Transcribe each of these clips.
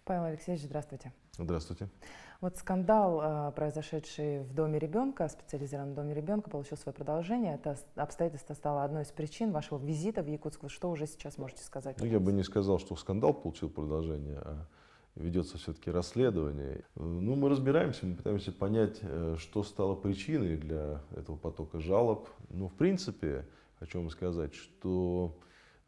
Павел Алексеевич, здравствуйте. Здравствуйте. Вот скандал, произошедший в доме ребенка, специализированном доме ребенка, получил свое продолжение. Это обстоятельство стало одной из причин вашего визита в Якутск. Что уже сейчас можете сказать? Я бы не сказал, что скандал получил продолжение, а ведется все-таки расследование. Мы разбираемся, мы пытаемся понять, что стало причиной для этого потока жалоб. В принципе, хочу вам сказать, что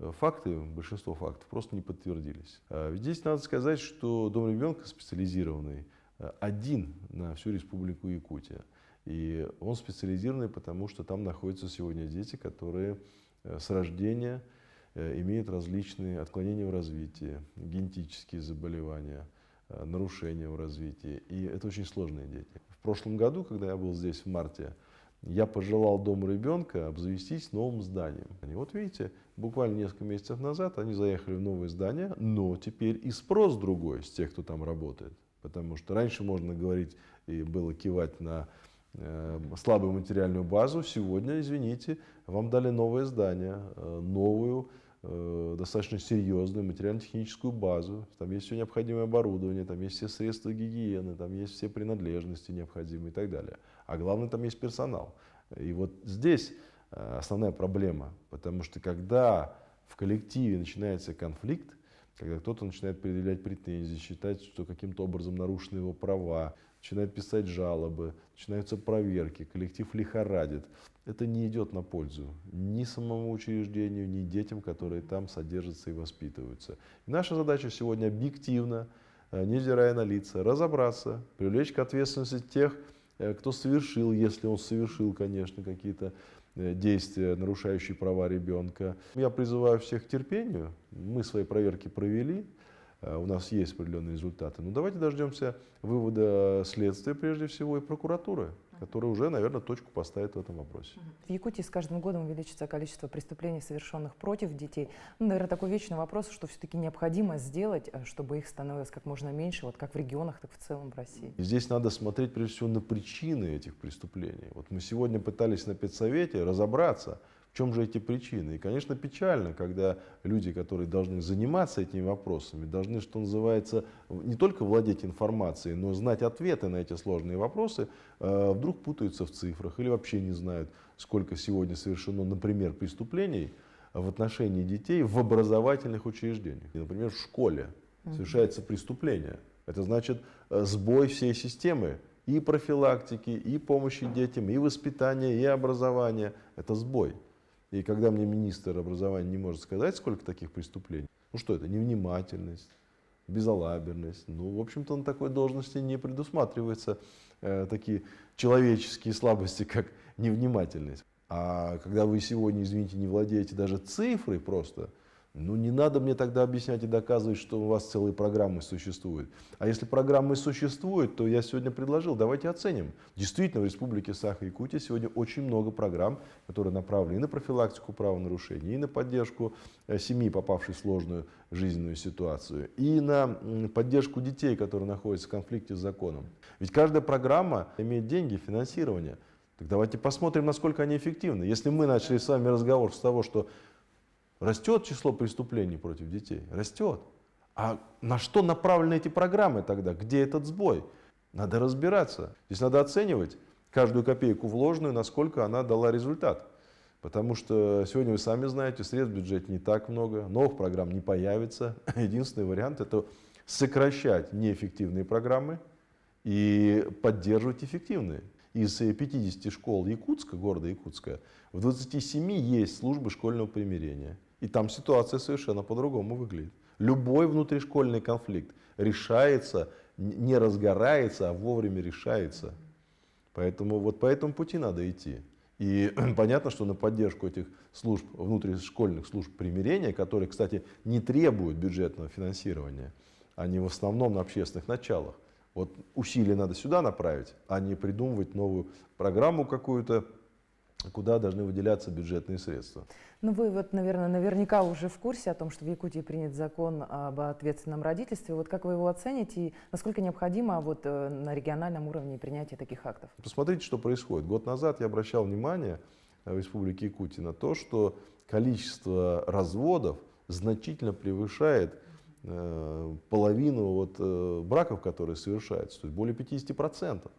большинство фактов просто не подтвердились. Здесь надо сказать, что дом ребенка специализированный один на всю республику Якутия. И он специализированный, потому что там находятся сегодня дети, которые с рождения имеют различные отклонения в развитии, генетические заболевания, нарушения в развитии. И это очень сложные дети. В прошлом году, когда я был здесь в марте, я пожелал дому ребенка обзавестись новым зданием. Вот видите, буквально несколько месяцев назад они заехали в новое здание, но теперь и спрос другой с тех, кто там работает. Потому что раньше можно говорить и было кивать на слабую материальную базу. Сегодня, извините, вам дали новое здание, новую, достаточно серьезную материально-техническую базу. Там есть все необходимое оборудование, там есть все средства гигиены, там есть все принадлежности необходимые и так далее. А главное, там есть персонал. И вот здесь основная проблема, потому что когда в коллективе начинается конфликт, когда кто-то начинает предъявлять претензии, считать, что каким-то образом нарушены его права, начинает писать жалобы, начинаются проверки, коллектив лихорадит. Это не идет на пользу ни самому учреждению, ни детям, которые там содержатся и воспитываются. И наша задача сегодня объективно, невзирая на лица, разобраться, привлечь к ответственности тех, кто совершил, если он совершил, конечно, какие-то действия, нарушающие права ребенка. Я призываю всех к терпению. Мы свои проверки провели. У нас есть определенные результаты. Но давайте дождемся вывода следствия, прежде всего, и прокуратуры, которая уже, наверное, точку поставит в этом вопросе. В Якутии с каждым годом увеличится количество преступлений, совершенных против детей. Наверное, такой вечный вопрос, что все-таки необходимо сделать, чтобы их становилось как можно меньше, вот как в регионах, так и в целом в России. И здесь надо смотреть, прежде всего, на причины этих преступлений. Вот мы сегодня пытались на педсовете разобраться, в чем же эти причины. И, конечно, печально, когда люди, которые должны заниматься этими вопросами, должны, что называется, не только владеть информацией, но знать ответы на эти сложные вопросы, вдруг путаются в цифрах или вообще не знают, сколько сегодня совершено, например, преступлений в отношении детей в образовательных учреждениях. И, например, в школе совершается преступление. Это значит сбой всей системы и профилактики, и помощи детям, и воспитания, и образования. Это сбой. И когда мне министр образования не может сказать, сколько таких преступлений, что это? Невнимательность, безалаберность. В общем-то, на такой должности не предусматриваются такие человеческие слабости, как невнимательность. А когда вы сегодня, извините, не владеете даже цифрой просто, не надо мне тогда объяснять и доказывать, что у вас целые программы существуют. А если программы существуют, то я сегодня предложил, давайте оценим. Действительно, в Республике Саха-Якутия сегодня очень много программ, которые направлены и на профилактику правонарушений, и на поддержку семьи, попавшей в сложную жизненную ситуацию, и на поддержку детей, которые находятся в конфликте с законом. Ведь каждая программа имеет деньги, финансирование. Так давайте посмотрим, насколько они эффективны. Если мы начали с вами разговор с того, что растет число преступлений против детей? Растет. А на что направлены эти программы тогда? Где этот сбой? Надо разбираться. Здесь надо оценивать каждую копейку вложенную, насколько она дала результат. Потому что сегодня вы сами знаете, средств в бюджете не так много, новых программ не появится. Единственный вариант — это сокращать неэффективные программы и поддерживать эффективные. Из 50 школ Якутска, города Якутска, в 27 есть службы школьного примирения. И там ситуация совершенно по-другому выглядит. Любой внутришкольный конфликт решается, не разгорается, а вовремя решается. Поэтому вот по этому пути надо идти. И понятно, что на поддержку этих служб, внутришкольных служб примирения, которые, кстати, не требуют бюджетного финансирования, они в основном на общественных началах. Вот усилия надо сюда направить, а не придумывать новую программу какую-то, куда должны выделяться бюджетные средства. Вы, наверное, наверняка уже в курсе о том, что в Якутии принят закон об ответственном родительстве. Как вы его оцените и насколько необходимо на региональном уровне принятие таких актов? Посмотрите, что происходит. Год назад я обращал внимание в Республике Якутия на то, что количество разводов значительно превышает половину браков, которые совершаются, то есть более 50%.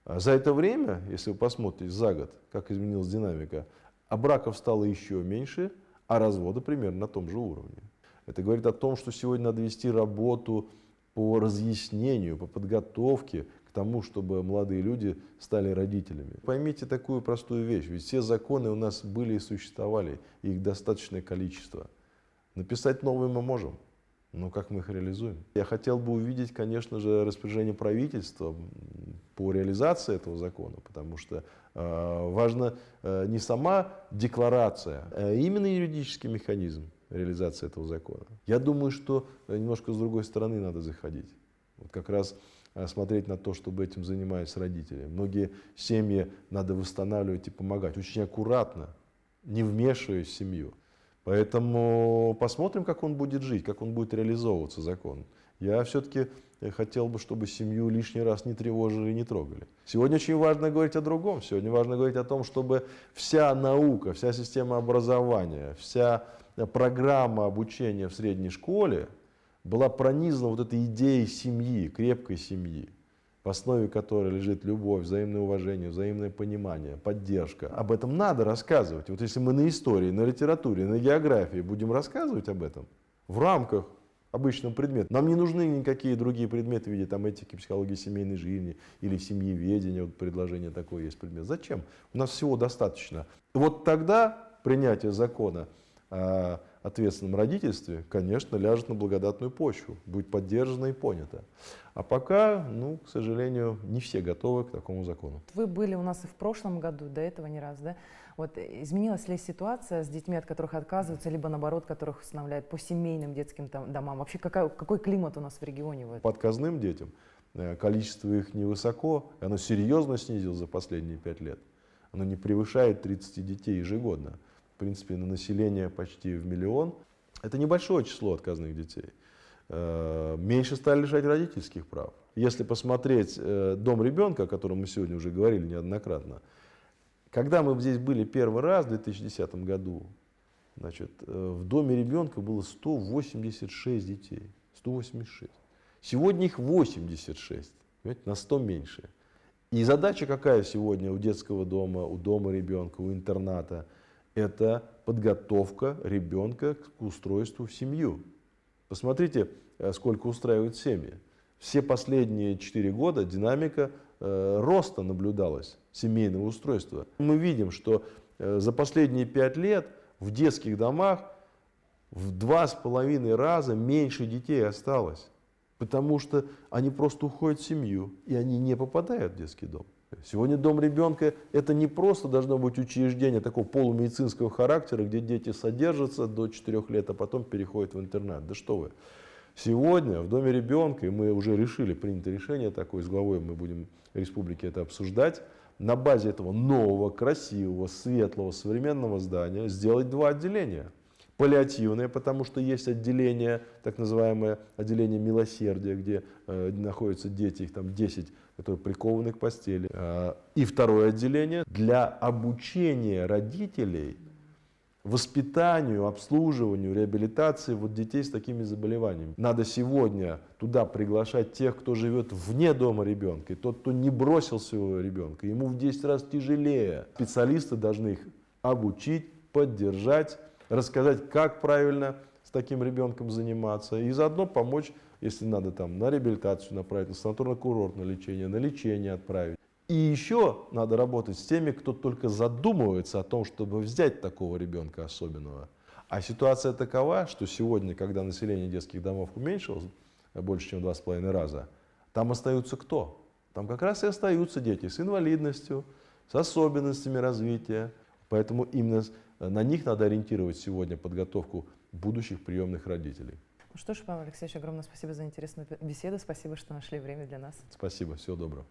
А за это время, если вы посмотрите за год, как изменилась динамика, а браков стало еще меньше, а разводы примерно на том же уровне. Это говорит о том, что сегодня надо вести работу по разъяснению, по подготовке к тому, чтобы молодые люди стали родителями. Поймите такую простую вещь, ведь все законы у нас были и существовали, их достаточное количество. Написать новые мы можем, но как мы их реализуем? Я хотел бы увидеть, конечно же, распоряжение правительства по реализации этого закона, потому что важна не сама декларация, а именно юридический механизм реализации этого закона. Я думаю, что немножко с другой стороны надо заходить. Вот как раз смотреть на то, чтобы этим занимались родители. Многие семьи надо восстанавливать и помогать очень аккуратно, не вмешиваясь в семью. Поэтому посмотрим, как он будет жить, как он будет реализовываться, закон. Я все-таки хотел бы, чтобы семью лишний раз не тревожили и не трогали. Сегодня очень важно говорить о другом. Сегодня важно говорить о том, чтобы вся наука, вся система образования, вся программа обучения в средней школе была пронизана вот этой идеей семьи, крепкой семьи, в основе которой лежит любовь, взаимное уважение, взаимное понимание, поддержка. Об этом надо рассказывать. Вот если мы на истории, на литературе, на географии будем рассказывать об этом в рамках обычного предмета, нам не нужны никакие другие предметы в виде этики, психологии семейной жизни или семьеведения, вот предложение такое есть предмет. Зачем? У нас всего достаточно. Вот тогда принятие закона о ответственном родительстве, конечно, ляжет на благодатную почву, будет поддержано и понято. А пока, к сожалению, не все готовы к такому закону. Вы были у нас и в прошлом году, до этого не раз, да? Вот изменилась ли ситуация с детьми, от которых отказываются, либо наоборот, которых усыновляют по семейным детским домам? Вообще какой климат у нас в регионе? По отказным детям количество их невысоко, оно серьезно снизилось за последние 5 лет. Оно не превышает 30 детей ежегодно. В принципе, на население почти в 1 миллион. Это небольшое число отказных детей. Меньше стали лишать родительских прав. Если посмотреть дом ребенка, о котором мы сегодня уже говорили неоднократно, когда мы здесь были первый раз в 2010 году, в доме ребенка было 186 детей. 186. Сегодня их 86. Понимаете, на 100 меньше. И задача какая сегодня у детского дома, у дома ребенка, у интерната? Это подготовка ребенка к устройству в семью. Посмотрите, сколько устраивают семьи. Все последние 4 года динамика роста наблюдалась семейного устройства. Мы видим, что за последние 5 лет в детских домах в 2,5 раза меньше детей осталось. Потому что они просто уходят в семью, и они не попадают в детский дом. Сегодня дом ребенка – это не просто должно быть учреждение такого полумедицинского характера, где дети содержатся до 4 лет, а потом переходят в интернат. Да что вы. Сегодня в доме ребенка, и мы уже принято решение такое, с главой мы будем республики это обсуждать, на базе этого нового, красивого, светлого, современного здания сделать 2 отделения. Паллиативное, потому что есть отделение, так называемое отделение милосердия, где находятся дети, их там 10, которые прикованы к постели. И второе отделение для обучения родителей воспитанию, обслуживанию, реабилитации детей с такими заболеваниями. Надо сегодня туда приглашать тех, кто живет вне дома ребенка, и тот, кто не бросил своего ребенка, ему в 10 раз тяжелее. Специалисты должны их обучить, поддержать, рассказать, как правильно с таким ребенком заниматься, и заодно помочь, если надо, на реабилитацию направить, на санаторно-курортное лечение, на лечение отправить. И еще надо работать с теми, кто только задумывается о том, чтобы взять такого ребенка особенного. А ситуация такова, что сегодня, когда население детских домов уменьшилось больше, чем в 2,5 раза, там остаются кто? Там как раз и остаются дети с инвалидностью, с особенностями развития. Поэтому именно на них надо ориентировать сегодня подготовку будущих приемных родителей. Ну что ж, Павел Алексеевич, огромное спасибо за интересную беседу. Спасибо, что нашли время для нас. Спасибо. Всего доброго.